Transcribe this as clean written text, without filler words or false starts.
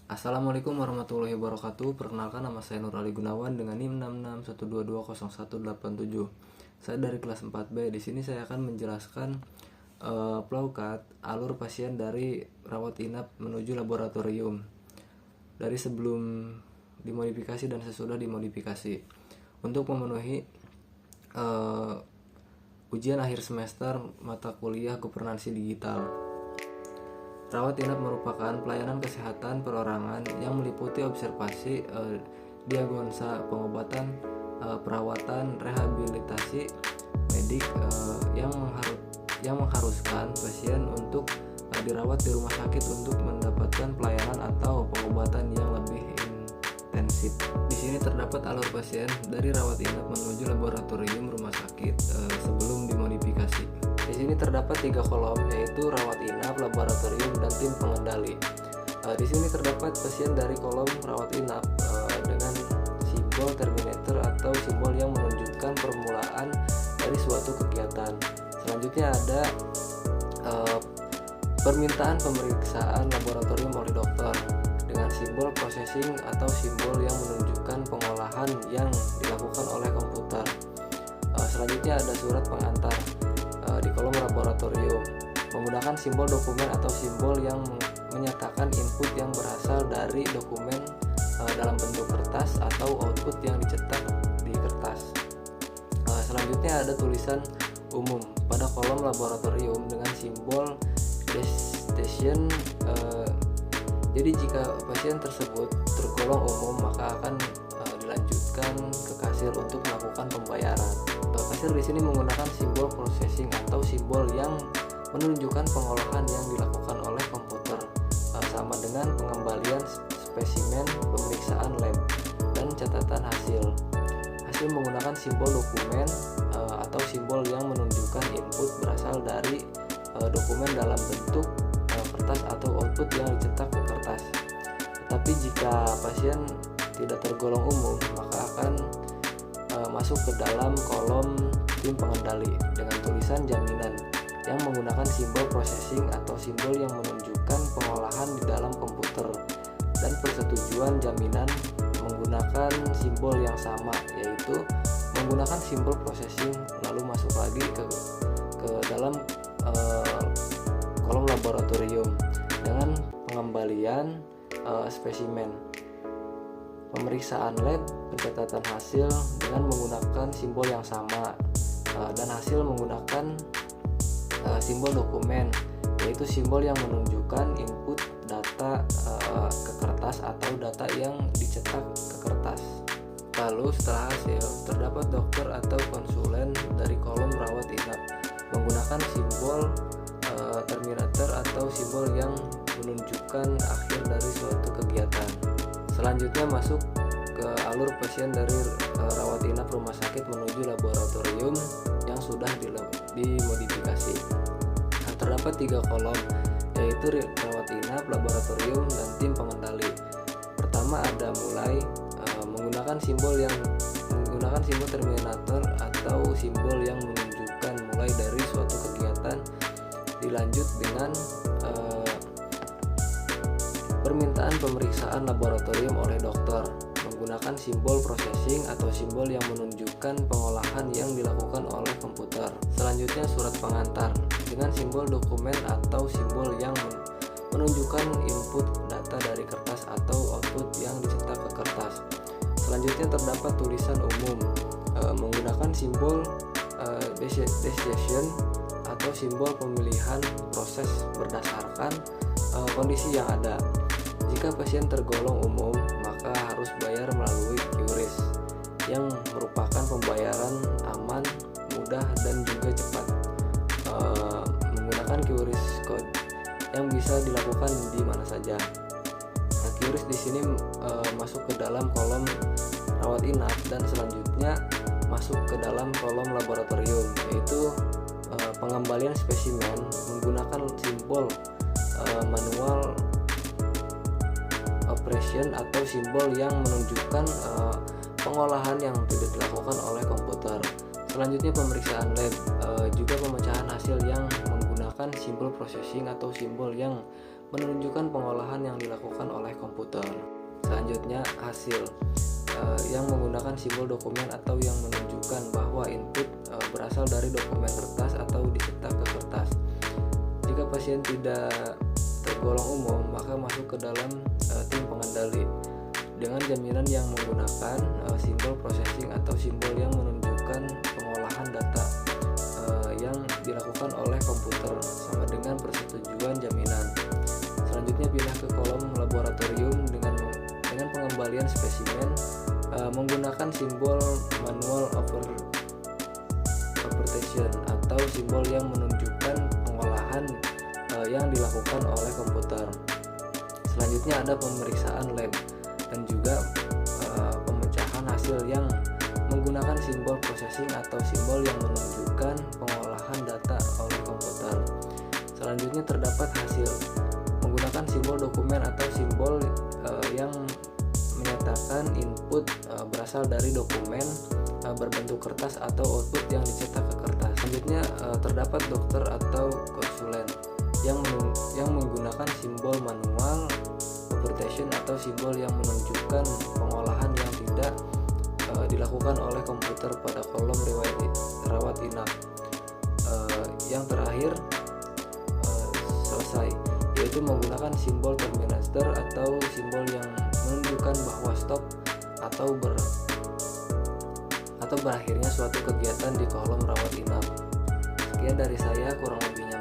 Assalamualaikum warahmatullahi wabarakatuh. Perkenalkan, nama saya Nur Ali Gunawan dengan NIM 6612200187. Saya dari kelas 4B. Di sini saya akan menjelaskan plaukat alur pasien dari rawat inap menuju laboratorium dari sebelum dimodifikasi dan sesudah dimodifikasi untuk memenuhi ujian akhir semester mata kuliah Guvernansi Digital. Rawat inap merupakan pelayanan kesehatan perorangan yang meliputi observasi, diagnosa, pengobatan, perawatan, rehabilitasi medik yang mengharuskan pasien untuk dirawat di rumah sakit untuk mendapatkan pelayanan atau pengobatan yang lebih intensif. Di sini terdapat alur pasien dari rawat inap menuju laboratorium rumah sakit sebelum dimodifikasi. Di sini terdapat 3 kolom, yaitu rawat inap, laboratorium, dan tim pengendali. Di sini terdapat pasien dari kolom rawat inap dengan simbol terminator atau simbol yang menunjukkan permulaan dari suatu kegiatan. Selanjutnya ada permintaan pemeriksaan laboratorium oleh dokter dengan simbol processing atau simbol yang menunjukkan pengolahan yang dilakukan oleh komputer. Selanjutnya ada surat pengantar di kolom laboratorium menggunakan simbol dokumen atau simbol yang menyatakan input yang berasal dari dokumen dalam bentuk kertas atau output yang dicetak di kertas. Selanjutnya ada tulisan umum pada kolom laboratorium dengan simbol destination. Jadi jika pasien tersebut tergolong umum, maka akan dilanjutkan ke kasir untuk melakukan pembayaran. Kasir di sini menggunakan simbol processing atau simbol yang menunjukkan pengolahan yang dilakukan oleh komputer, sama dengan pengembalian spesimen, pemeriksaan lab, dan catatan hasil. Hasil menggunakan simbol dokumen atau simbol yang menunjukkan input berasal dari dokumen dalam bentuk kertas atau output yang dicetak ke kertas. Tetapi jika pasien tidak tergolong umum, maka akan masuk ke dalam kolom tim pengendali dengan tulisan jaminan yang menggunakan simbol processing atau simbol yang menunjukkan pengolahan di dalam komputer, dan persetujuan jaminan menggunakan simbol yang sama, yaitu menggunakan simbol processing lalu masuk lagi ke dalam kolom laboratorium dengan pengembalian spesimen, pemeriksaan lab, pencatatan hasil dengan menggunakan simbol yang sama, dan hasil menggunakan simbol dokumen, yaitu simbol yang menunjukkan input data ke kertas atau data yang dicetak ke kertas. Lalu setelah hasil, terdapat dokter atau konsulen dari kolom rawat inap menggunakan simbol terminator atau simbol yang menunjukkan akhir dari suatu kegiatan. Selanjutnya masuk ke alur pasien dari rawat inap rumah sakit menuju laboratorium yang sudah dimodifikasi. Terdapat 3 kolom, yaitu rawat inap, laboratorium, dan tim pengendali. Pertama ada mulai menggunakan simbol terminator atau simbol yang menunjukkan mulai dari suatu kegiatan. Dilanjut dengan permintaan pemeriksaan laboratorium oleh dokter menggunakan simbol processing atau simbol yang menunjukkan pengolahan yang dilakukan oleh komputer. Selanjutnya surat pengantar dengan simbol dokumen atau simbol yang menunjukkan input data dari kertas atau output yang dicetak ke kertas. Selanjutnya terdapat tulisan umum menggunakan simbol destination atau simbol pemilihan proses berdasarkan kondisi yang ada. Jika pasien tergolong umum, maka harus bayar melalui QRIS yang merupakan pembayaran aman, mudah, dan juga cepat. Menggunakan QRIS code yang bisa dilakukan di mana saja. Nah, QRIS di sini masuk ke dalam kolom rawat inap dan selanjutnya masuk ke dalam kolom laboratorium, yaitu pengembalian spesimen menggunakan simbol manual operation atau simbol yang menunjukkan pengolahan yang tidak dilakukan oleh komputer. Selanjutnya pemeriksaan lab, juga pemecahan hasil yang menggunakan simbol processing atau simbol yang menunjukkan pengolahan yang dilakukan oleh komputer. Selanjutnya hasil yang menggunakan simbol dokumen atau yang menunjukkan bahwa input berasal dari dokumen kertas atau dicetak ke kertas. Jika pasien tidak tergolong umum, maka masuk ke dalam tim pengendali dengan jaminan yang menggunakan simbol processing atau simbol yang menunjukkan pengolahan data yang dilakukan oleh komputer sama dengan persetujuan jaminan. Selanjutnya pindah ke kolom laboratorium dengan pengembalian spesimen menggunakan simbol manual interpretation atau simbol yang menunjukkan pengolahan yang dilakukan oleh komputer. Selanjutnya ada pemeriksaan lab dan juga pemecahan hasil yang menggunakan simbol processing atau simbol yang menunjukkan pengolahan data oleh komputer. Selanjutnya terdapat hasil menggunakan simbol dokumen atau simbol yang menyatakan input berasal dari dokumen berbentuk kertas atau output yang dicetak ke kertas. Selanjutnya terdapat dokter atau konsulen yang menggunakan simbol manual interpretation atau simbol yang menunjukkan pengolahan yang tidak dilakukan oleh komputer pada kolom rawat inap. Yang terakhir selesai, yaitu menggunakan simbol terminator atau simbol yang menunjukkan bahwa stop atau berakhirnya suatu kegiatan di kolom rawat inap. Sekian dari saya, kurang lebihnya